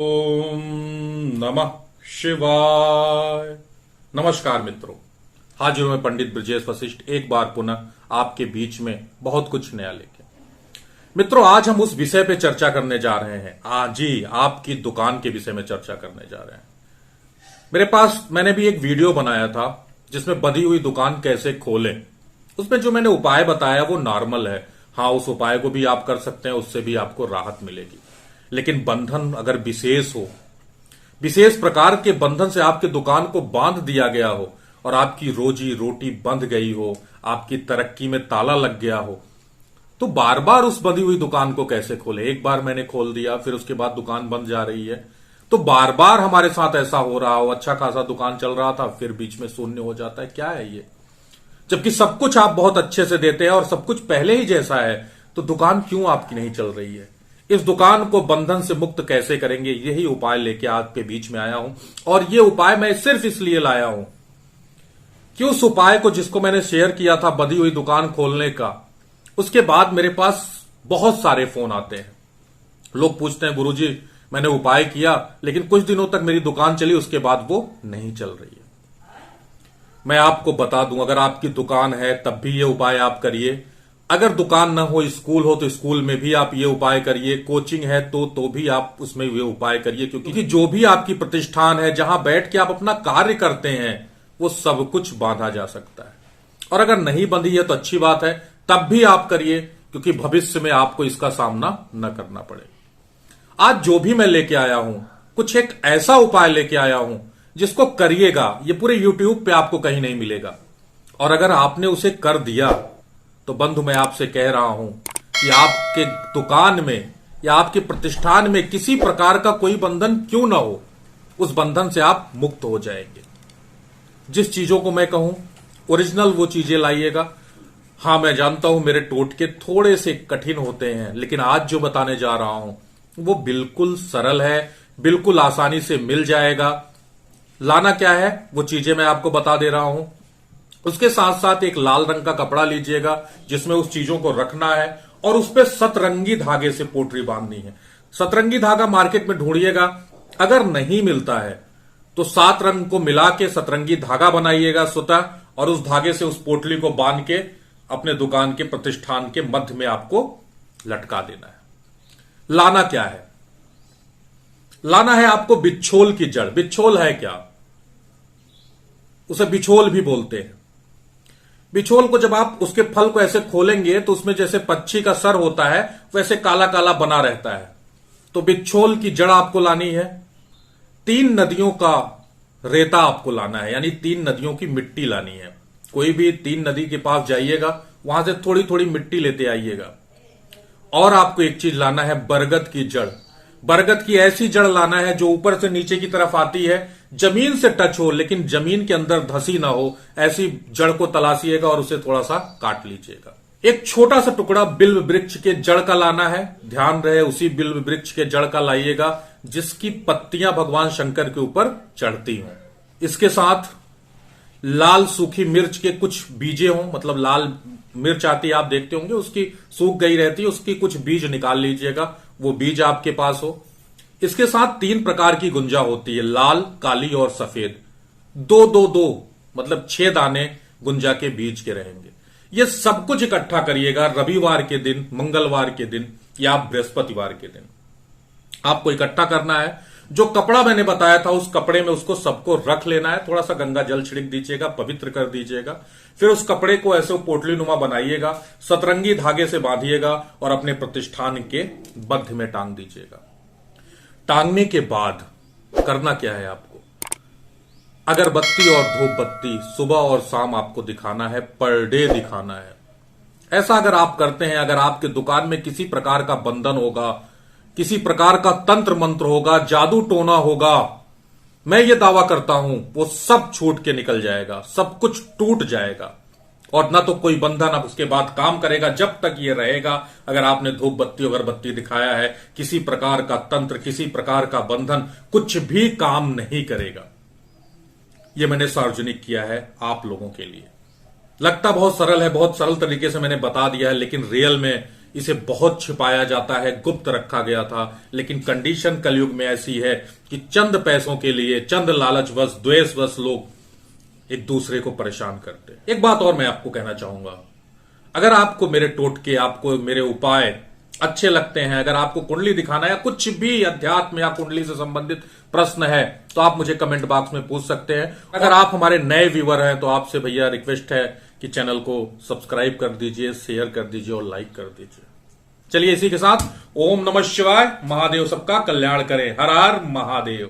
ओम नमः शिवाय। नमस्कार मित्रों, हाजिर हूं मैं पंडित ब्रजेश वशिष्ठ एक बार पुनः आपके बीच में बहुत कुछ नया लेके। मित्रों, आज हम उस विषय पे चर्चा करने जा रहे हैं। आज ही आपकी दुकान के विषय में चर्चा करने जा रहे हैं। मेरे पास मैंने भी एक वीडियो बनाया था जिसमें बंधी हुई दुकान कैसे खोलें। उसमें जो मैंने उपाय बताया वो नॉर्मल है। हाँ, उस उपाय को भी आप कर सकते हैं, उससे भी आपको राहत मिलेगी। लेकिन बंधन अगर विशेष हो, विशेष प्रकार के बंधन से आपके दुकान को बांध दिया गया हो और आपकी रोजी रोटी बंध गई हो, आपकी तरक्की में ताला लग गया हो, तो बार बार उस बंधी हुई दुकान को कैसे खोले। एक बार मैंने खोल दिया, फिर उसके बाद दुकान बंद जा रही है, तो बार बार हमारे साथ ऐसा हो रहा हो। अच्छा खासा दुकान चल रहा था, फिर बीच में शून्य हो जाता है। क्या है ये? जबकि सब कुछ आप बहुत अच्छे से देते हैं और सब कुछ पहले ही जैसा है, तो दुकान क्यों आपकी नहीं चल रही है? इस दुकान को बंधन से मुक्त कैसे करेंगे, यही उपाय लेके आपके बीच में आया हूं। और ये उपाय मैं सिर्फ इसलिए लाया हूं कि उस उपाय को जिसको मैंने शेयर किया था बंधी हुई दुकान खोलने का, उसके बाद मेरे पास बहुत सारे फोन आते हैं। लोग पूछते हैं, गुरुजी मैंने उपाय किया लेकिन कुछ दिनों तक मेरी दुकान चली, उसके बाद वो नहीं चल रही है। मैं आपको बता दूं, अगर आपकी दुकान है तब भी ये उपाय आप करिए। अगर दुकान ना हो, स्कूल हो, तो स्कूल में भी आप ये उपाय करिए। कोचिंग है तो भी आप उसमें ये उपाय करिए, क्योंकि जो भी आपकी प्रतिष्ठान है, जहां बैठ के आप अपना कार्य करते हैं, वो सब कुछ बांधा जा सकता है। और अगर नहीं बंधी है तो अच्छी बात है, तब भी आप करिए, क्योंकि भविष्य में आपको इसका सामना न करना पड़े। आज जो भी मैं लेके आया हूं, कुछ एक ऐसा उपाय लेके आया हूं जिसको करिएगा, ये पूरे यूट्यूब पे आपको कहीं नहीं मिलेगा। और अगर आपने उसे कर दिया तो बंधु, मैं आपसे कह रहा हूं कि आपके दुकान में या आपके प्रतिष्ठान में किसी प्रकार का कोई बंधन क्यों ना हो, उस बंधन से आप मुक्त हो जाएंगे। जिस चीजों को मैं कहूं ओरिजिनल वो चीजें लाइएगा। हां, मैं जानता हूं मेरे टोटके थोड़े से कठिन होते हैं, लेकिन आज जो बताने जा रहा हूं वो बिल्कुल सरल है, बिल्कुल आसानी से मिल जाएगा। लाना क्या है वो चीजें मैं आपको बता दे रहा हूं। उसके साथ साथ एक लाल रंग का कपड़ा लीजिएगा जिसमें उस चीजों को रखना है, और उस पर सतरंगी धागे से पोटली बांधनी है। सतरंगी धागा मार्केट में ढूंढिएगा, अगर नहीं मिलता है तो 7 रंग को मिला के सतरंगी धागा बनाइएगा स्वतः, और उस धागे से उस पोटली को बांध के अपने दुकान के प्रतिष्ठान के मध्य में आपको लटका देना है। लाना क्या है? लाना है आपको बिच्छोल की जड़। बिच्छोल है क्या? उसे बिछोल भी बोलते हैं। बिछोल को जब आप उसके फल को ऐसे खोलेंगे तो उसमें जैसे पक्षी का सर होता है वैसे काला काला बना रहता है। तो बिच्छोल की जड़ आपको लानी है। 3 नदियों का रेता आपको लाना है, यानी 3 नदियों की मिट्टी लानी है। कोई भी 3 नदी के पास जाइएगा, वहां से थोड़ी थोड़ी मिट्टी लेते आइएगा। और आपको एक चीज लाना है, बरगद की जड़। बरगद की ऐसी जड़ लाना है जो ऊपर से नीचे की तरफ आती है, जमीन से टच हो लेकिन जमीन के अंदर धसी ना हो, ऐसी जड़ को तलाशिएगा और उसे थोड़ा सा काट लीजिएगा। एक छोटा सा टुकड़ा बिल्व वृक्ष के जड़ का लाना है। ध्यान रहे, उसी बिल्व वृक्ष के जड़ का लाइएगा जिसकी पत्तियां भगवान शंकर के ऊपर चढ़ती हों। इसके साथ लाल सूखी मिर्च के कुछ बीजे हों, मतलब लाल मिर्च आती है, आप देखते होंगे, उसकी सूख गई रहती है, उसकी कुछ बीज निकाल लीजिएगा, वो बीज आपके पास हो। इसके साथ 3 प्रकार की गुंजा होती है, लाल, काली और सफेद। 2-2-2 मतलब 6 दाने गुंजा के बीज के रहेंगे। ये सब कुछ इकट्ठा करिएगा रविवार के दिन, मंगलवार के दिन या बृहस्पतिवार के दिन आपको इकट्ठा करना है। जो कपड़ा मैंने बताया था उस कपड़े में उसको सबको रख लेना है। थोड़ा सा गंगा जल छिड़क दीजिएगा, पवित्र कर दीजिएगा। फिर उस कपड़े को ऐसे पोटली नुमा बनाइएगा, सतरंगी धागे से बांधिएगा और अपने प्रतिष्ठान के मध्य में टांग दीजिएगा। टांगने के बाद करना क्या है आपको? अगरबत्ती और धूप बत्ती सुबह और शाम आपको दिखाना है, पर डे दिखाना है। ऐसा अगर आप करते हैं, अगर आपके दुकान में किसी प्रकार का बंधन होगा, किसी प्रकार का तंत्र मंत्र होगा, जादू टोना होगा, मैं ये दावा करता हूं वो सब छूट के निकल जाएगा, सब कुछ टूट जाएगा। और ना तो कोई बंधन अब उसके बाद काम करेगा जब तक ये रहेगा। अगर आपने धूप बत्ती अगरबत्ती दिखाया है, किसी प्रकार का तंत्र, किसी प्रकार का बंधन कुछ भी काम नहीं करेगा। ये मैंने सार्वजनिक किया है आप लोगों के लिए। लगता बहुत सरल है, बहुत सरल तरीके से मैंने बता दिया है, लेकिन रियल में इसे बहुत छिपाया जाता है, गुप्त रखा गया था। लेकिन कंडीशन कलयुग में ऐसी है कि चंद पैसों के लिए, चंद लालचवश, द्वेषवश लोग एक दूसरे को परेशान करते हैं। एक बात और मैं आपको कहना चाहूंगा, अगर आपको मेरे टोटके, आपको मेरे उपाय अच्छे लगते हैं, अगर आपको कुंडली दिखाना या कुछ भी अध्यात्म या कुंडली से संबंधित प्रश्न है, तो आप मुझे कमेंट बॉक्स में पूछ सकते हैं। अगर आप हमारे नए व्यूअर हैं तो आपसे भैया रिक्वेस्ट है कि चैनल को सब्सक्राइब कर दीजिए, शेयर कर दीजिए और लाइक कर दीजिए। चलिए इसी के साथ ओम नमः शिवाय। महादेव सबका कल्याण करे। हर हर महादेव।